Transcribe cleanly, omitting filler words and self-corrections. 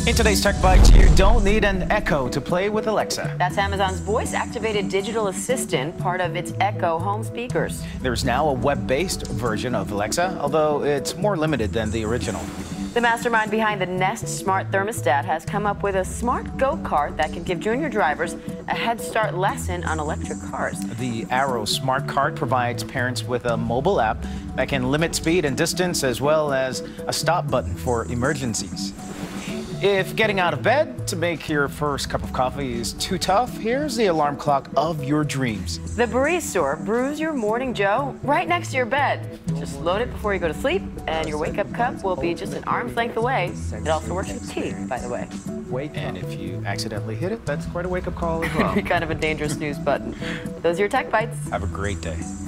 In today's Tech Bites, you don't need an Echo to play with Alexa. That's Amazon's voice-activated digital assistant, part of its Echo home speakers. There's now a web-based version of Alexa, although it's more limited than the original. The mastermind behind the Nest smart thermostat has come up with a smart GoKart that can give junior drivers a head start lesson on electric cars. The Arrow Smart Cart provides parents with a mobile app that can limit speed and distance, as well as a stop button for emergencies. If getting out of bed to make your first cup of coffee is too tough, here's the alarm clock of your dreams. The Breeze store brews your morning joe right next to your bed. Just load it before you go to sleep, and your wake-up cup will be just an arm's length away. It also works with tea, by the way. And if you accidentally hit it, that's quite a wake-up call as well. Kind of a dangerous snooze button. Those are your Tech Bites. Have a great day.